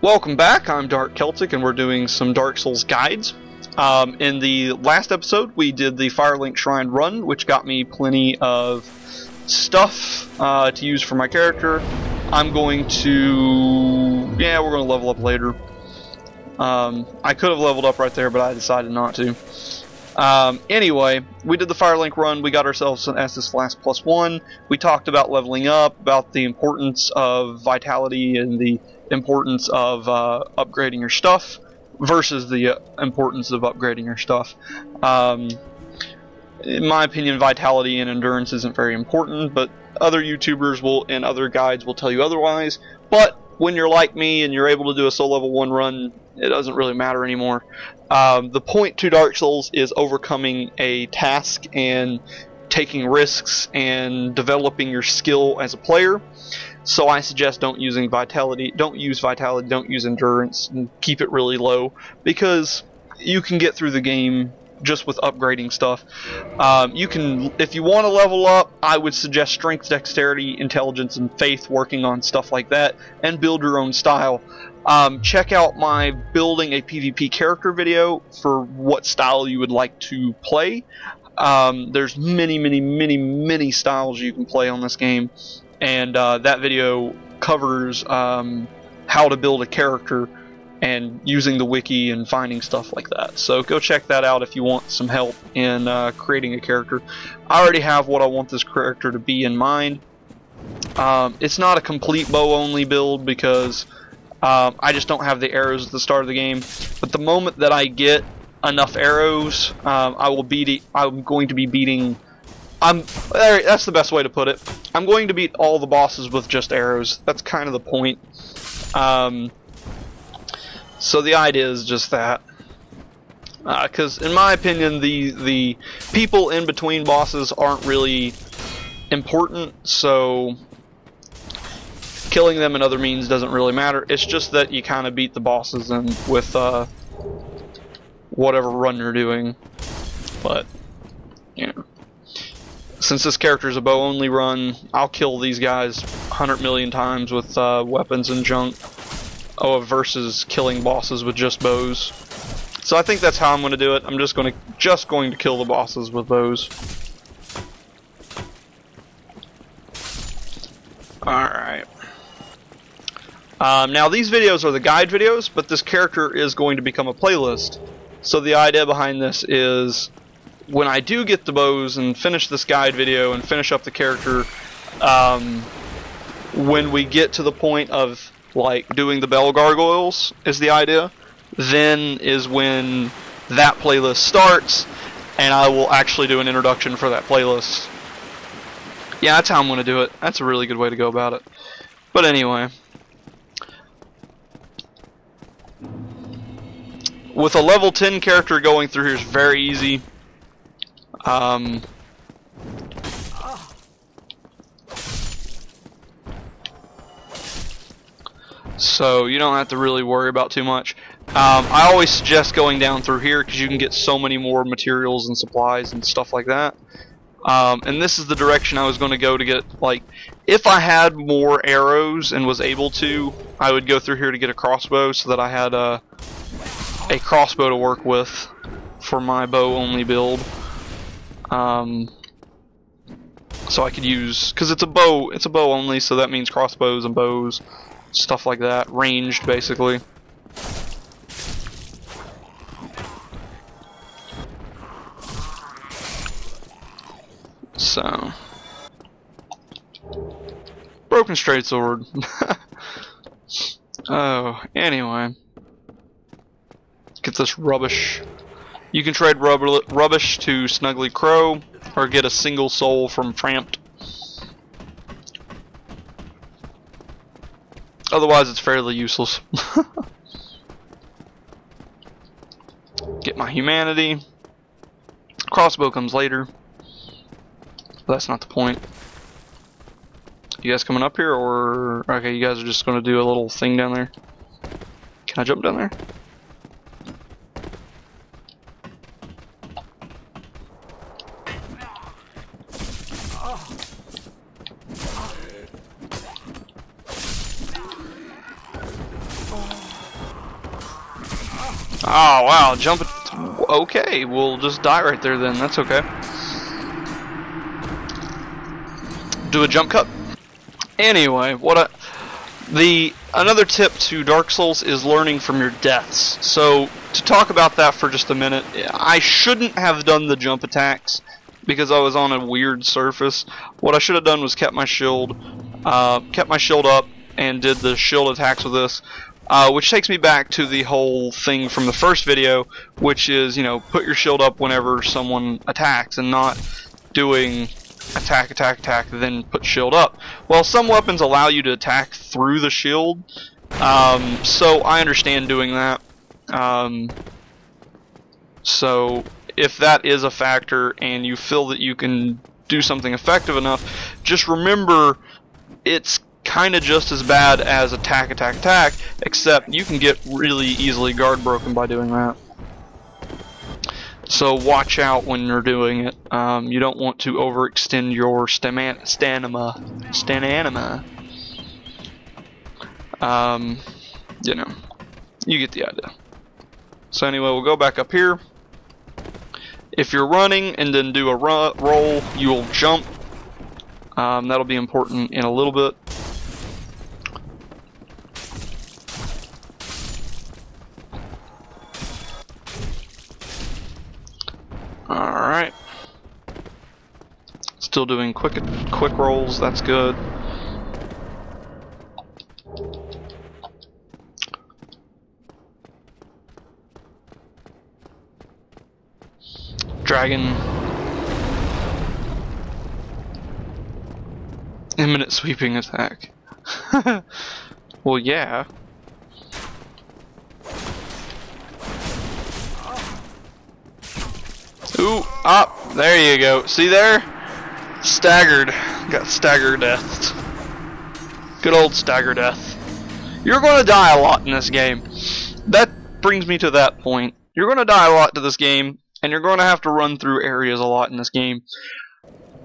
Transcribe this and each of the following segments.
Welcome back, I'm Dark Celtic and we're doing some Dark Souls guides. In the last episode we did the Firelink Shrine run, which got me plenty of stuff to use for my character. I'm going to... yeah, we're going to level up later. I could have leveled up right there, but I decided not to. Anyway, we did the Firelink run, we got ourselves an Estus Flask +1, we talked about leveling up, about the importance of vitality and the importance of upgrading your stuff versus the importance of upgrading your stuff. In my opinion, vitality and endurance isn't very important, but other YouTubers will and other guides will tell you otherwise. But when you're like me and you're able to do a soul level 1 run, it doesn't really matter anymore. The point to Dark Souls is overcoming a task and taking risks and developing your skill as a player. So I suggest don't use vitality, don't use endurance, and keep it really low, because you can get through the game just with upgrading stuff. You can, if you want to level up, I would suggest strength, dexterity, intelligence, and faith, working on stuff like that, and build your own style. Check out my building a PvP character video for what style you would like to play. There's many styles you can play on this game, and that video covers how to build a character and using the wiki and finding stuff like that. So go check that out if you want some help in creating a character. I already have what I want this character to be in mind. It's not a complete bow only build because I just don't have the arrows at the start of the game. But the moment that I get enough arrows, I'm going to be beating... that's the best way to put it. I'm going to beat all the bosses with just arrows. That's kind of the point. So the idea is just that. Because in my opinion, the people in between bosses aren't really important, so killing them in other means doesn't really matter. It's just that you kind of beat the bosses in with whatever run you're doing. But, you know. Since this character is a bow only run, I'll kill these guys 100 million times with weapons and junk. Versus killing bosses with just bows. So I think that's how I'm going to do it. I'm just going to kill the bosses with bows. Alright. Now these videos are the guide videos, but this character is going to become a playlist. So the idea behind this is, when I do get the bows and finish this guide video and finish up the character, when we get to the point of like doing the bell gargoyles is the idea, then is when that playlist starts, and I will actually do an introduction for that playlist. Yeah, that's how I'm going to do it. That's a really good way to go about it. But anyway, with a level 10 character, going through here is very easy. So you don't have to really worry about too much. I always suggest going down through here because you can get so many more materials and supplies and stuff like that. And this is the direction I was going to go to get, like, if I had more arrows and was able to, I would go through here to get a crossbow so that I had a crossbow to work with for my bow only build. So I could use, because it's a bow only, so that means crossbows and bows, stuff like that, ranged basically. So, broken straight sword. Oh, anyway, get this rubbish. You can trade rubbish to Snuggly Crow, or get a single soul from Tramped. Otherwise, it's fairly useless. Get my humanity. Crossbow comes later. But that's not the point. You guys coming up here, or okay? You guys are just going to do a little thing down there. Can I jump down there? Oh wow, jump it. Okay, we'll just die right there then. That's okay. Do a jump cut. Anyway, another tip to Dark Souls is learning from your deaths. So to talk about that for just a minute, I shouldn't have done the jump attacks because I was on a weird surface. What I should have done was kept my shield up and did the shield attacks with this. Which takes me back to the whole thing from the first video, which is, you know, put your shield up whenever someone attacks and not doing attack, attack, attack, then put shield up. Well, some weapons allow you to attack through the shield, so I understand doing that. So if that is a factor and you feel that you can do something effective enough, just remember it's kind of just as bad as attack, attack, attack, except you can get really easily guard broken by doing that. So watch out when you're doing it. You don't want to overextend your stamina. You know, you get the idea. So anyway, we'll go back up here. If you're running and then do a roll, you will jump. That'll be important in a little bit. Alright. Still doing quick rolls, that's good. Dragon. Imminent sweeping attack. Well, yeah. Ooh, up, there you go. See there? Staggered. Got stagger death. Good old stagger death. You're going to die a lot in this game. That brings me to that point. You're going to die a lot to this game, and you're going to have to run through areas a lot in this game.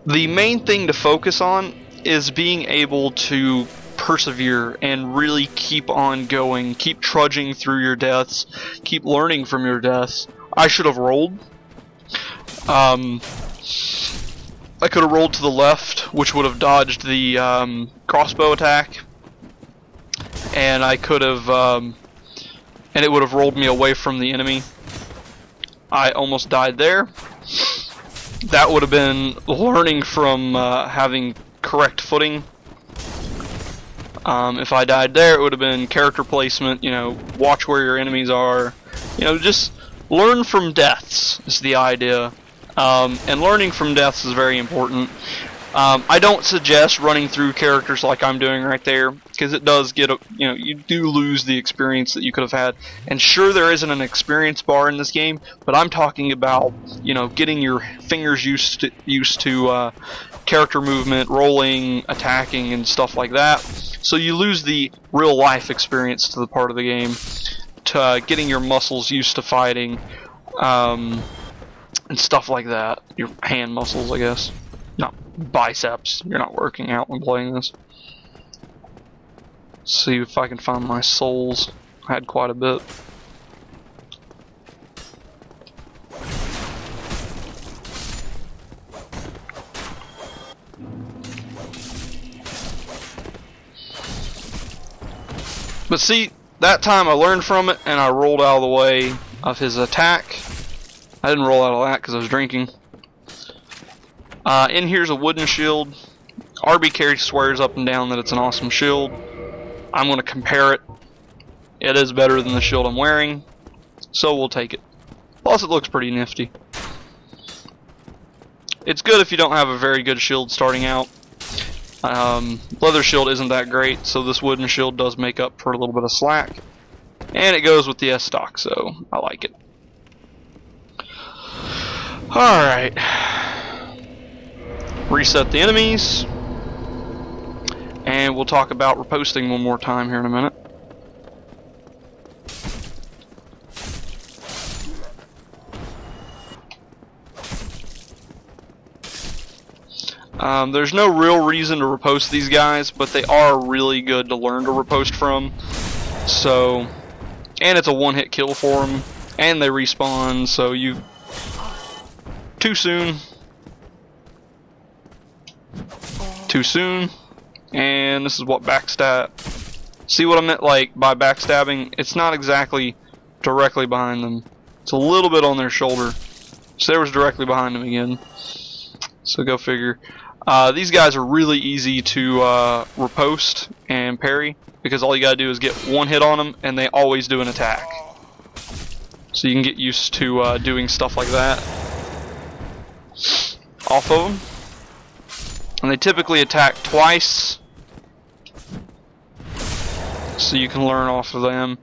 The main thing to focus on is being able to persevere and really keep on going. Keep trudging through your deaths. Keep learning from your deaths. I should have rolled. I could have rolled to the left, which would have dodged the crossbow attack, and I could have, and it would have rolled me away from the enemy. I almost died there. That would have been learning from having correct footing. If I died there, it would have been character placement. You know, watch where your enemies are. You know, just learn from deaths is the idea. And learning from deaths is very important. I don't suggest running through characters like I'm doing right there, because it does get, you know, you do lose the experience that you could have had. And sure, there isn't an experience bar in this game, but I'm talking about, you know, getting your fingers used to character movement, rolling, attacking, and stuff like that. So you lose the real life experience to the part of the game, to getting your muscles used to fighting. And stuff like that. Your hand muscles, I guess. Not biceps. You're not working out when playing this. Let's see if I can find my souls. I had quite a bit. But see, that time I learned from it and I rolled out of the way of his attack. I didn't roll out of that because I was drinking. In here's a wooden shield. RB Carey swears up and down that it's an awesome shield. I'm going to compare it. It is better than the shield I'm wearing, so we'll take it. Plus it looks pretty nifty. It's good if you don't have a very good shield starting out. Leather shield isn't that great, so this wooden shield does make up for a little bit of slack. And it goes with the S stock, so I like it. Alright. Reset the enemies. And we'll talk about reposting one more time here in a minute. There's no real reason to repost these guys, but they are really good to learn to repost from. So, and it's a one-hit kill for them. And they respawn, so you... Too soon. Too soon. And this is what backstab. See what I meant like by backstabbing? It's not exactly directly behind them. It's a little bit on their shoulder. So there was directly behind them again. So go figure. These guys are really easy to riposte and parry because all you gotta do is get one hit on them and they always do an attack. So you can get used to doing stuff like that off of them. And they typically attack twice, so you can learn off of them.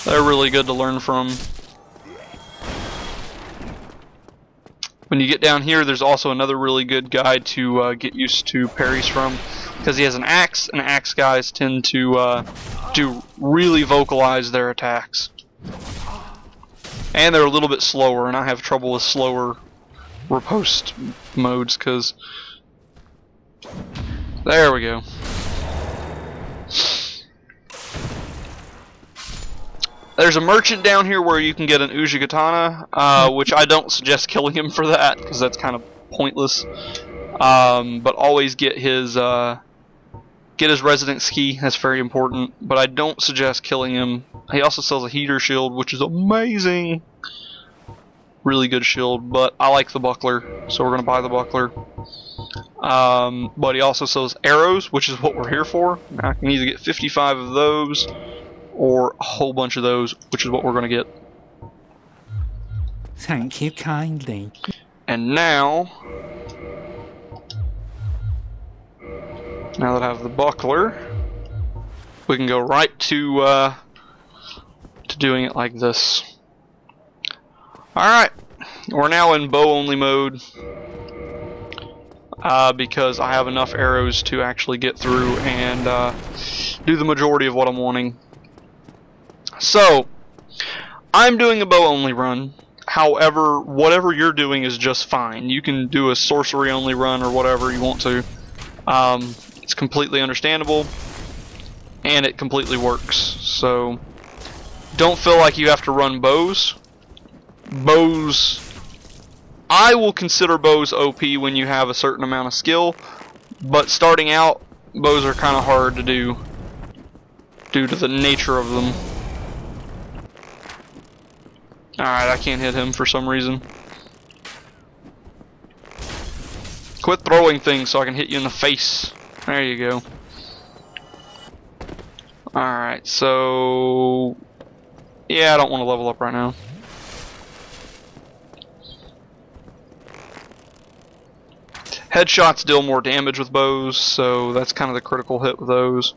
They're really good to learn from. When you get down here, there's also another really good guide to get used to parries from, because he has an axe, and axe guys tend to really vocalize their attacks. And they're a little bit slower, and I have trouble with slower riposte modes, because... There we go. There's a merchant down here where you can get an Ujigatana, which I don't suggest killing him for that, because that's kind of pointless. But always get his residence key. That's very important. But I don't suggest killing him. He also sells a heater shield, which is amazing. Really good shield, but I like the buckler, so we're gonna buy the buckler. But he also sells arrows, which is what we're here for. I can either get 55 of those or a whole bunch of those, which is what we're gonna get. Thank you kindly. And now that I have the buckler, we can go right to doing it like this. Alright, we're now in bow only mode because I have enough arrows to actually get through and do the majority of what I'm wanting. So, I'm doing a bow only run. However, whatever you're doing is just fine. You can do a sorcery only run or whatever you want to. It's completely understandable and it completely works. So, don't feel like you have to run bows. Bows, I will consider bows OP when you have a certain amount of skill, but starting out, bows are kind of hard to do due to the nature of them. Alright, I can't hit him for some reason. Quit throwing things so I can hit you in the face. There you go. Alright, so... yeah, I don't want to level up right now. Headshots deal more damage with bows, so that's kind of the critical hit with those.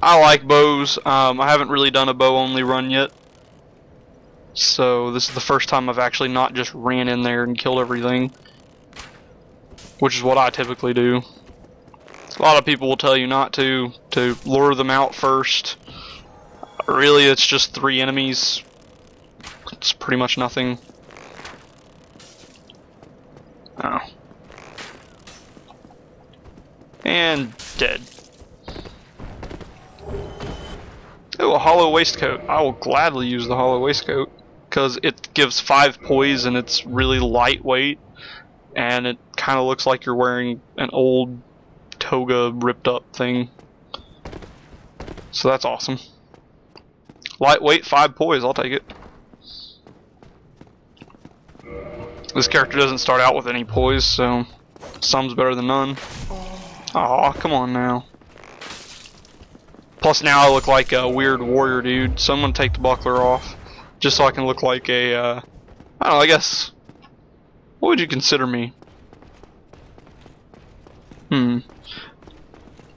I like bows. I haven't really done a bow only run yet, so this is the first time I've actually not just ran in there and killed everything, which is what I typically do. A lot of people will tell you not to lure them out first. Really, it's just 3 enemies. It's pretty much nothing. Oh. And dead. Oh, a hollow waistcoat. I will gladly use the hollow waistcoat because it gives 5 poise and it's really lightweight, and it kind of looks like you're wearing an old toga ripped up thing. So that's awesome. Lightweight, 5 poise, I'll take it. This character doesn't start out with any poise, so some's better than none. Aw, come on now. Plus now I look like a weird warrior dude, so I'm gonna take the buckler off, just so I can look like a, I don't know, I guess, what would you consider me?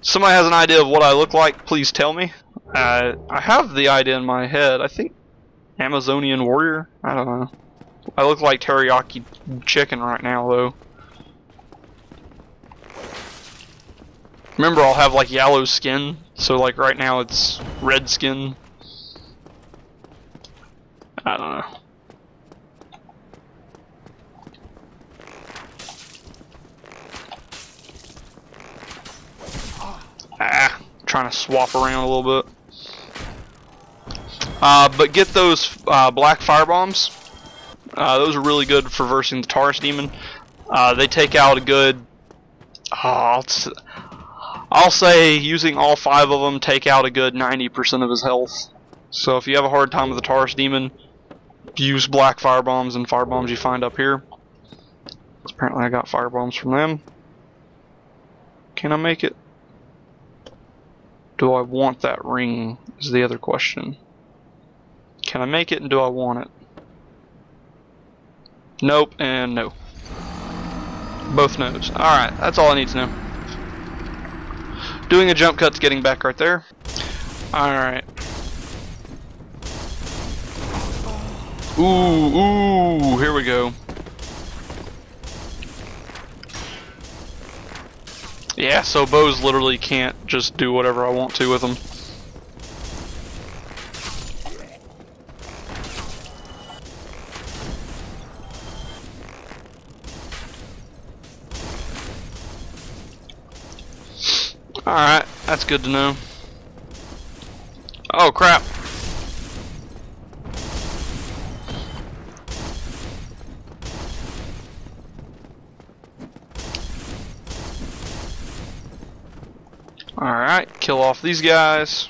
Somebody has an idea of what I look like, please tell me. I have the idea in my head. I think Amazonian warrior? I don't know. I look like teriyaki chicken right now, though. Remember, I'll have like yellow skin, so like right now it's red skin. I don't know. Trying to swap around a little bit. But get those black firebombs. Those are really good for versing the Taurus demon. They take out a good... I'll say using all 5 of them take out a good 90% of his health. So if you have a hard time with the Taurus demon, use black firebombs and firebombs you find up here. Apparently I got firebombs from them. Can I make it? Do I want that ring is the other question. Can I make it and do I want it? Nope and no. Both no's. Alright, that's all I need to know. Doing a jump cut's getting back right there. Alright. Ooh, here we go. Yeah, so bows literally can't just do whatever I want to with them. Alright, that's good to know. Oh crap. Alright, kill off these guys.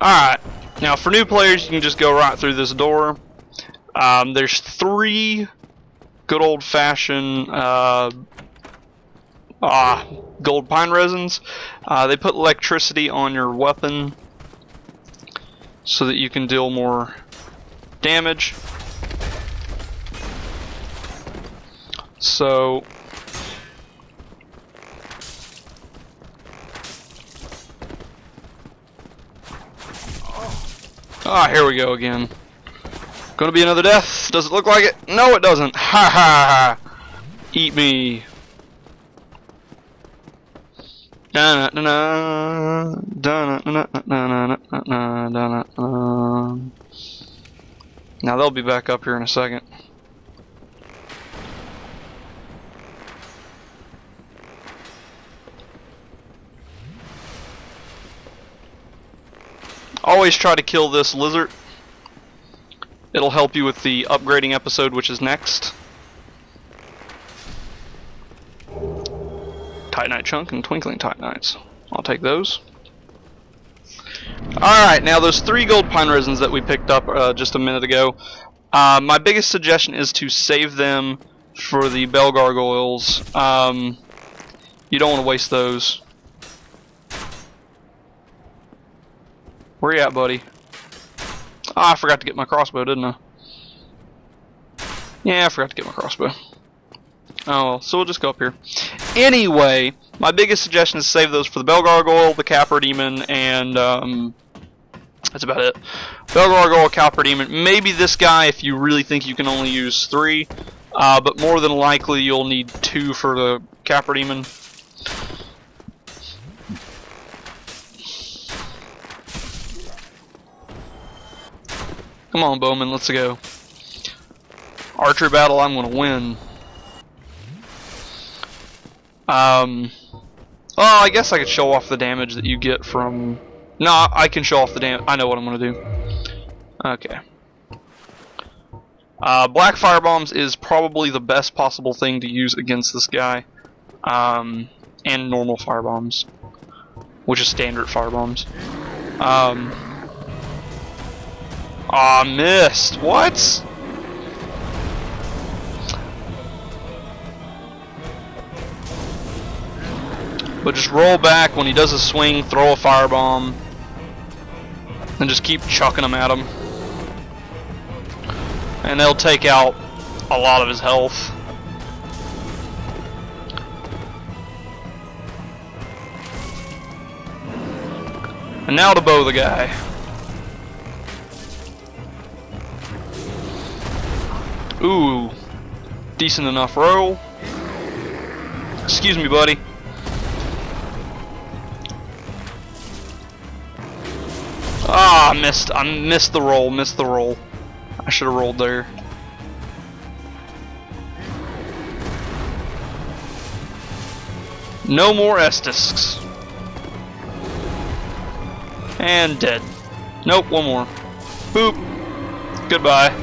Alright, now for new players you can just go right through this door. There's 3 good old-fashioned gold pine resins. They put electricity on your weapon so that you can deal more damage. So here we go again. Gonna be another death. Does it look like it? No, it doesn't. Ha ha ha. Eat me. Now they'll be back up here in a second. Always try to kill this lizard. It'll help you with the upgrading episode, which is next. Titanite chunk and twinkling titanites. I'll take those. Alright, now those 3 gold pine resins that we picked up just a minute ago, my biggest suggestion is to save them for the bell gargoyles. You don't want to waste those. Where you at, buddy? I forgot to get my crossbow, didn't I? Yeah, I forgot to get my crossbow. Oh well, so we'll just go up here. Anyway, my biggest suggestion is to save those for the bell gargoyle, the capper demon, and that's about it. Bell gargoyle, capper demon, maybe this guy if you really think you can only use 3, but more than likely you'll need 2 for the capper demon. Come on, Bowman, let's go. Archer battle, I'm gonna win. Oh, I guess I could show off the damage that you get from... No, I can show off the damage. I know what I'm gonna do. Okay. Black firebombs is probably the best possible thing to use against this guy. And normal firebombs, which is standard firebombs. Aw, missed. What? But just roll back when he does a swing, throw a firebomb, and just keep chucking them at him. And they'll take out a lot of his health. And now to bow the guy. Ooh, decent enough roll. Excuse me, buddy. Ah, missed. I missed the roll. Missed the roll. I should have rolled there. No more Estisks. And dead. Nope, one more. Boop. Goodbye.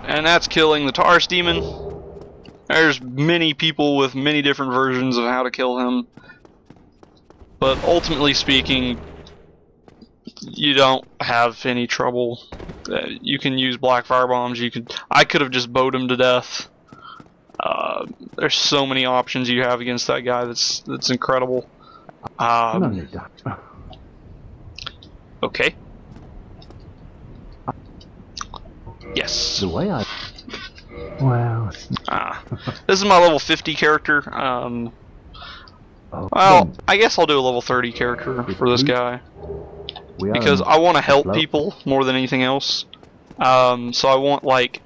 And that's killing the Taurus demon. There's many people with many different versions of how to kill him. But ultimately speaking, you don't have any trouble. You can use black fire bombs. I could have just bowed him to death. There's so many options you have against that guy. That's incredible. Okay. Yes. The way I. Wow. This is my level 50 character. Well, I guess I'll do a level 30 character for this guy. Because I want to help people more than anything else. So I want, like,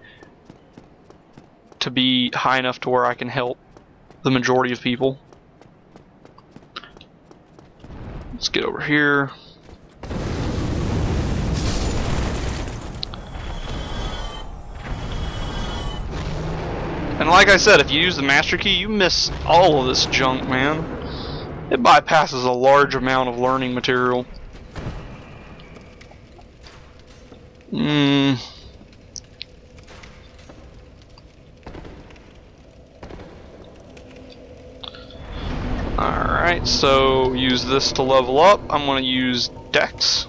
to be high enough to where I can help the majority of people. Let's get over here. And like I said, if you use the master key, you miss all of this junk, man. It bypasses a large amount of learning material. Alright, so use this to level up. I'm going to use Dex.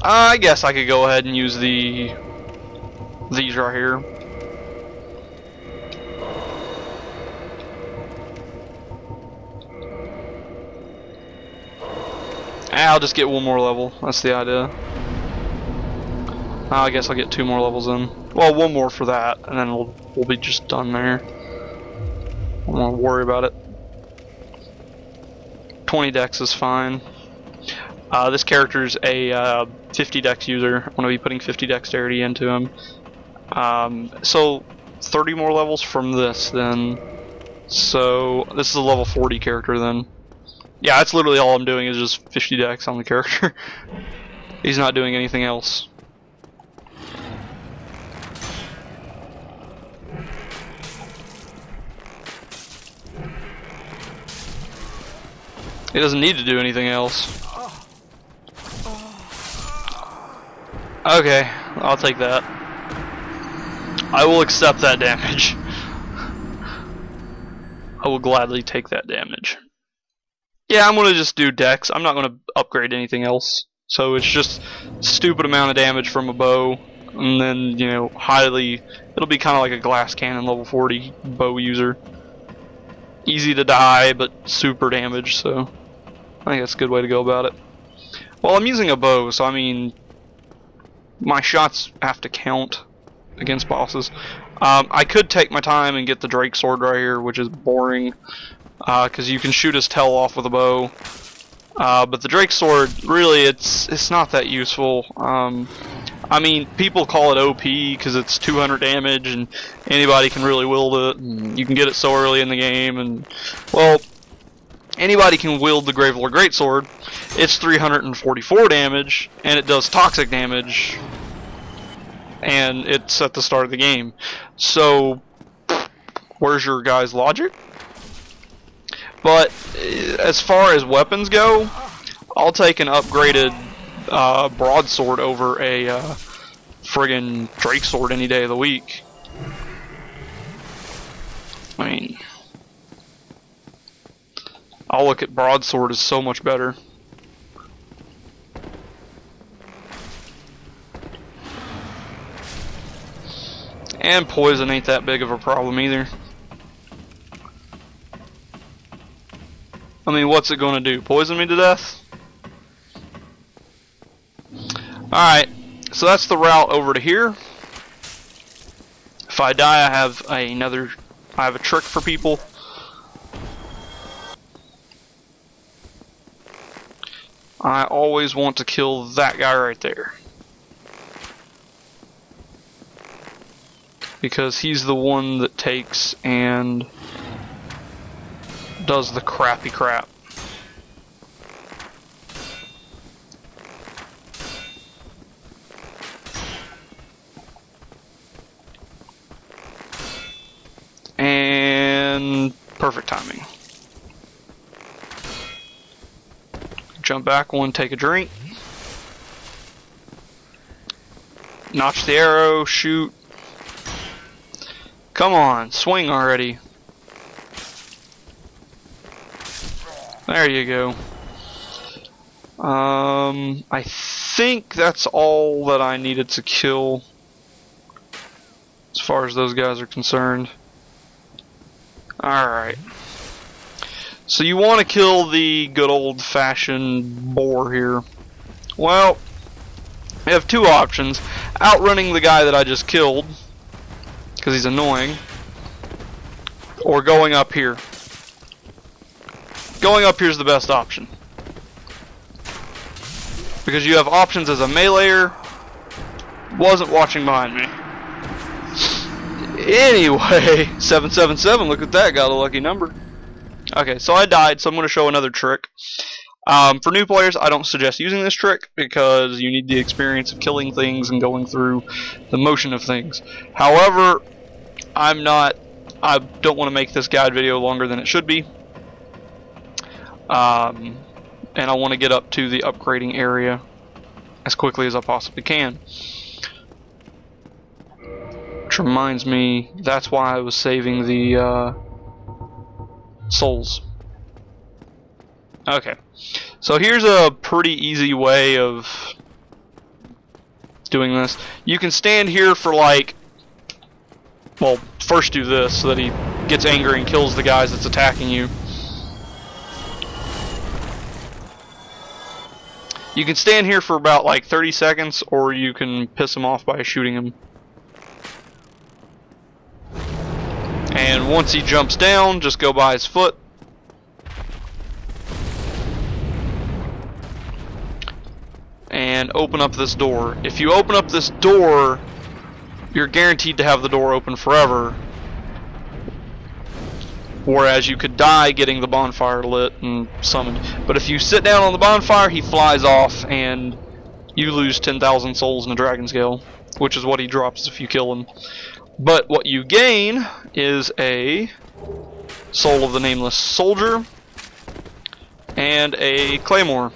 I guess I could go ahead and use these right here. I'll just get one more level. That's the idea. I guess I'll get 2 more levels in. Well, 1 more for that, and then we'll be just done there. I don't want to worry about it. 20 dex is fine. This character's a 50 dex user. I'm going to be putting 50 dexterity into him. So 30 more levels from this then. So this is a level 40 character then. Yeah, that's literally all I'm doing is just 50 dex on the character. He's not doing anything else. He doesn't need to do anything else. Okay, I'll take that. I will accept that damage. I will gladly take that damage. Yeah, I'm gonna just do dex. I'm not gonna upgrade anything else. So it's just stupid amount of damage from a bow, and then, you know, it'll be kind of like a glass cannon level 40 bow user. Easy to die, but super damage, so I think that's a good way to go about it. Well, I'm using a bow, so I mean, my shots have to count against bosses. I could take my time and get the Drake sword right here, which is boring, because you can shoot his tail off with a bow. But the Drake sword, really, it's not that useful. I mean, people call it OP because it's 200 damage and anybody can really wield it. And you can get it so early in the game, and well, anybody can wield the Graveler Greatsword. It's 344 damage, and it does toxic damage, and it's at the start of the game. So, where's your guys' logic? But as far as weapons go, I'll take an upgraded broadsword over a friggin' Drake sword any day of the week. I mean, I'll look at broadsword as so much better. And poison ain't that big of a problem either. I mean, what's it gonna do? Poison me to death? Alright, so that's the route over to here. If I die, I have a trick for people. I always want to kill that guy right there. Because he's the one that takes and does the crappy crap. And perfect timing. Jump back one, take a drink. Notch the arrow, shoot. Come on, swing already. There you go. I think that's all that I needed to kill as far as those guys are concerned. Alright. So you want to kill the good old-fashioned boar here. Well, you have two options. Outrunning the guy that I just killed, because he's annoying, or going up here. Going up here is the best option. Because you have options as a meleeer. Wasn't watching behind me. Anyway, 777, look at that, got a lucky number. Okay, so I died, so I'm going to show another trick. For new players, I don't suggest using this trick because you need the experience of killing things and going through the motion of things. However, I don't want to make this guide video longer than it should be. And I want to get up to the upgrading area as quickly as I possibly can. Which reminds me, that's why I was saving the souls. Okay, so here's a pretty easy way of doing this. You can stand here for like, well, first do this so that he gets angry and kills the guys that's attacking you. You can stand here for about like 30 seconds, or you can piss him off by shooting him. And once he jumps down, just go by his foot. And open up this door. If you open up this door, you're guaranteed to have the door open forever. Whereas you could die getting the bonfire lit and summoned. But if you sit down on the bonfire, he flies off and you lose 10,000 souls in a dragon scale, which is what he drops if you kill him. But what you gain is a Soul of the Nameless Soldier and a Claymore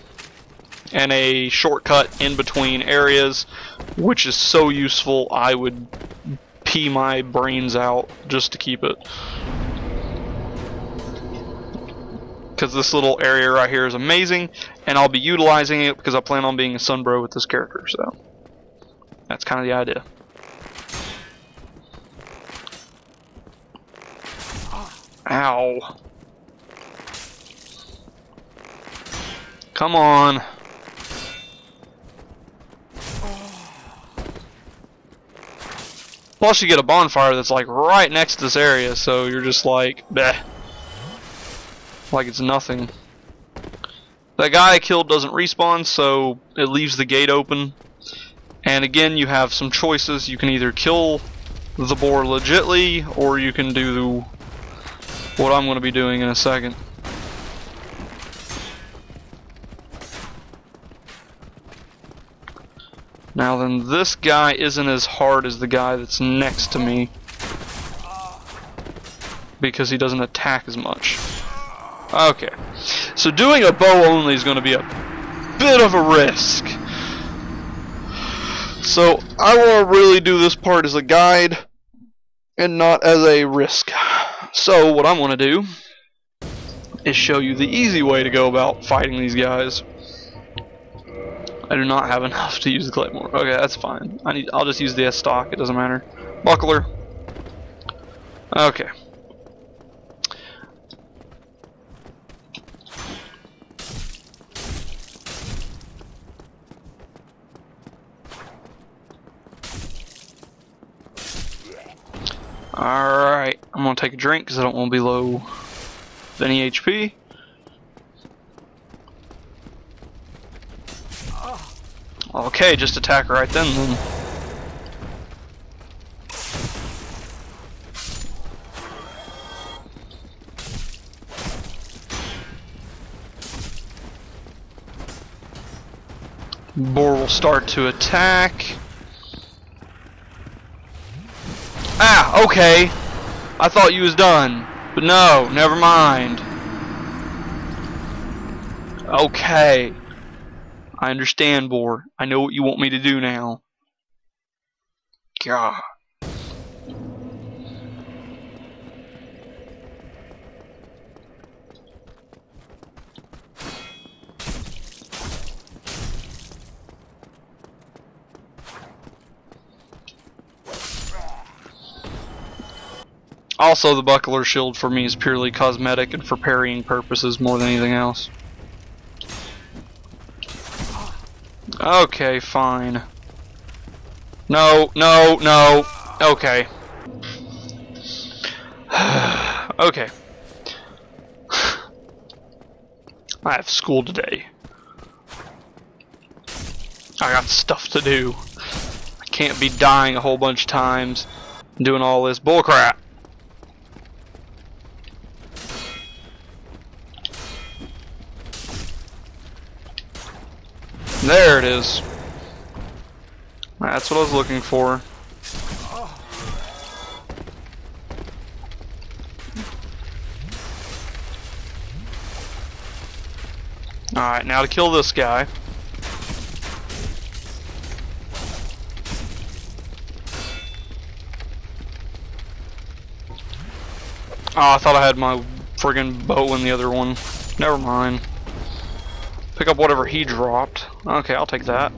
and a shortcut in between areas, which is so useful I would pee my brains out just to keep it. Because this little area right here is amazing, and I'll be utilizing it because I plan on being a Sunbro with this character, so that's kind of the idea. Ow. Come on. Plus you get a bonfire that's like right next to this area, so you're just like, bleh. Like it's nothing. That guy I killed doesn't respawn, so it leaves the gate open. And again, you have some choices. You can either kill the boar legitly, or you can do what I'm going to be doing in a second. Now then, this guy isn't as hard as the guy that's next to me, because he doesn't attack as much. Okay, so doing a bow only is going to be a bit of a risk. So I want to really do this part as a guide and not as a risk. So what I'm going to do is show you the easy way to go about fighting these guys. I do not have enough to use the Claymore. Okay, that's fine. I'll just use the S stock, it doesn't matter. Buckler. Okay. Alright, I'm going to take a drink because I don't want to be low with any HP. Okay, just attack right then. Boar will start to attack. Ah, okay. I thought you was done. But no, never mind. Okay. I understand, Boar. I know what you want me to do now. God. Also, the buckler shield for me is purely cosmetic and for parrying purposes more than anything else. Okay, fine. No, no, no. Okay. Okay. I have school today. I got stuff to do. I can't be dying a whole bunch of times and doing all this bullcrap. There it is. That's what I was looking for. Alright, now to kill this guy. Oh, I thought I had my friggin' bow in the other one. Never mind. Pick up whatever he dropped. Okay, I'll take that.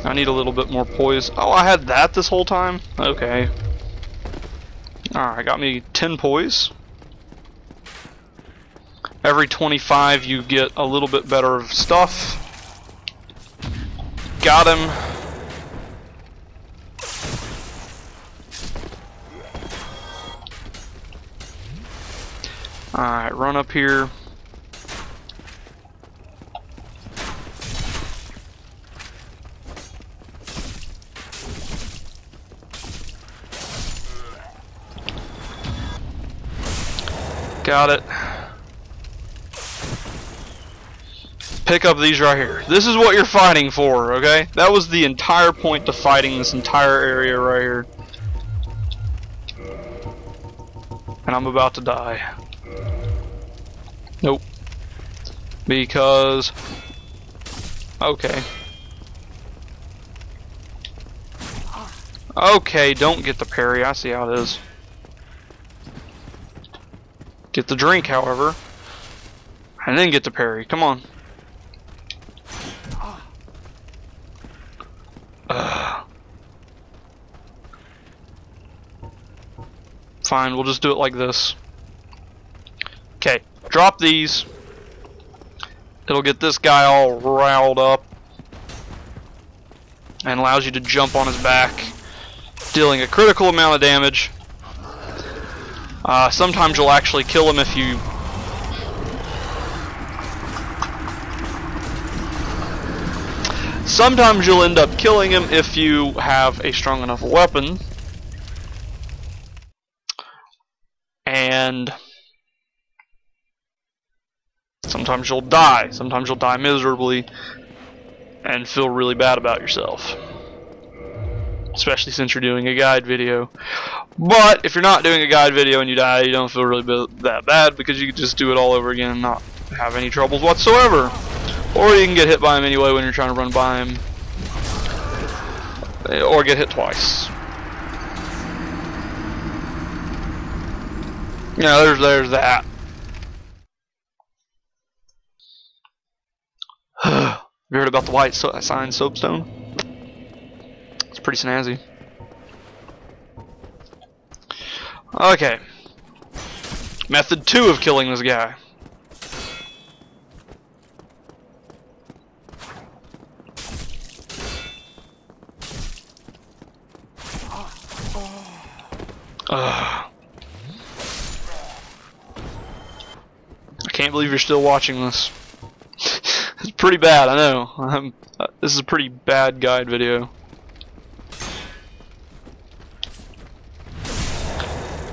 I need a little bit more poise. Oh, I had that this whole time? Okay. Alright, got me 10 poise. Every 25 you get a little bit better of stuff. Got him. Alright, run up here. Got it. Pick up these right here. This is what you're fighting for, okay? That was the entire point to fighting this entire area right here. And I'm about to die. Nope. Because... Okay. Okay, don't get the parry. I see how it is. Get the drink, however. And then get the parry. Come on. Fine, we'll just do it like this. Okay, drop these. It'll get this guy all riled up. And allows you to jump on his back, dealing a critical amount of damage. Sometimes you'll actually kill him if you... Sometimes you'll end up killing him if you have a strong enough weapon. And sometimes you'll die. Sometimes you'll die miserably and feel really bad about yourself. Especially since you're doing a guide video. But if you're not doing a guide video and you die, you don't feel really that bad because you can just do it all over again and not have any troubles whatsoever. Or you can get hit by him anyway when you're trying to run by him. Or get hit twice. Yeah, there's that. Have you heard about the white sign soapstone? It's pretty snazzy. Okay. Method 2 of killing this guy. I can't believe you're still watching this. It's Pretty bad, I know. This is a pretty bad guide video.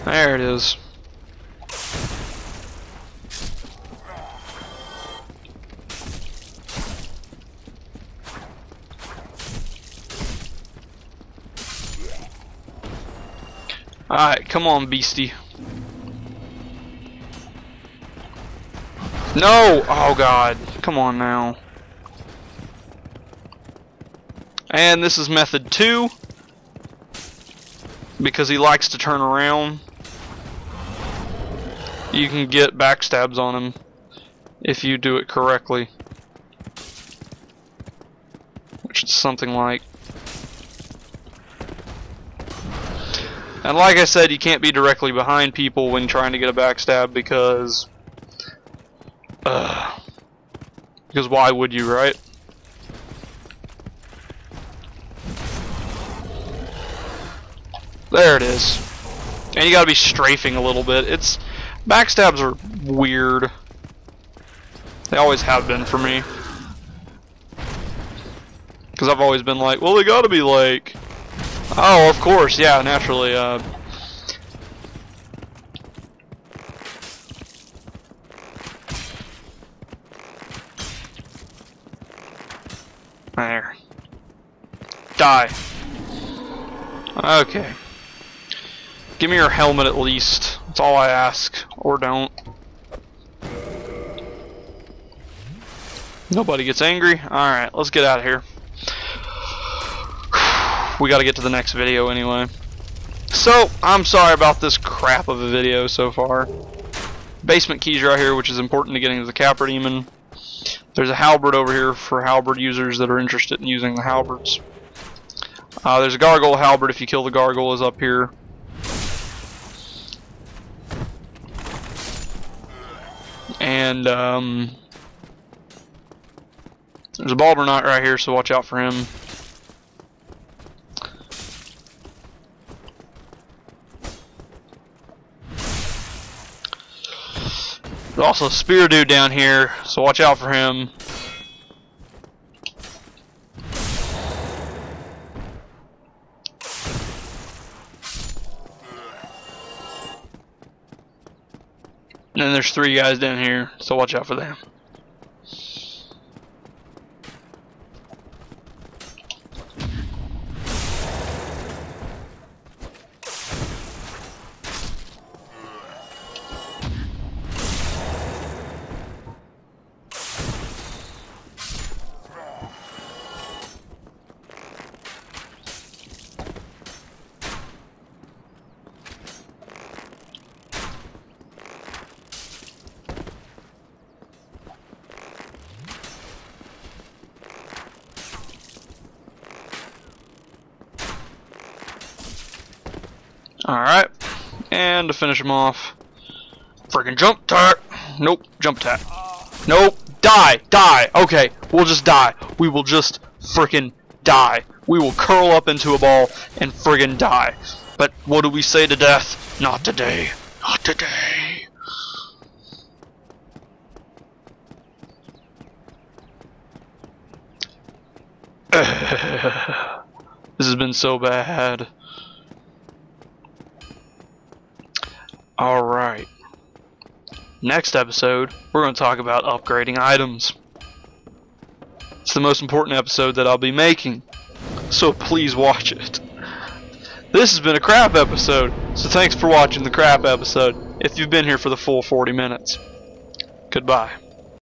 There it is. Alright, come on, beastie. No! Oh god, come on now. And this is method 2, because he likes to turn around. You can get backstabs on him if you do it correctly, which is something like. And like I said, you can't be directly behind people when trying to get a backstab because why would you, right? There it is. And you gotta be strafing a little bit. Backstabs are weird. They always have been for me. Because I've always been like, well, they gotta be like, oh, of course, yeah, naturally. There. Die. Okay. Give me your helmet at least. That's all I ask. Or don't. Nobody gets angry. Alright, let's get out of here. We gotta get to the next video anyway. So, I'm sorry about this crap of a video so far. Basement keys right here, which is important to getting to the Capra Demon. There's a halberd over here for halberd users that are interested in using the halberds. There's a gargoyle halberd if you kill the gargoyle is up here. And there's a Balder Knight right here, so watch out for him. There's also a spear dude down here, so watch out for him. And then there's 3 guys down here, so watch out for them. Alright, and to finish him off, freaking jump attack. Nope, jump attack. Nope, die, die. Okay, we'll just die. We will just freaking die. We will curl up into a ball and friggin' die. But what do we say to death? Not today. Not today. This has been so bad. Alright. Next episode, we're going to talk about upgrading items. It's the most important episode that I'll be making, so please watch it. This has been a crap episode, so thanks for watching the crap episode, if you've been here for the full 40 minutes. Goodbye.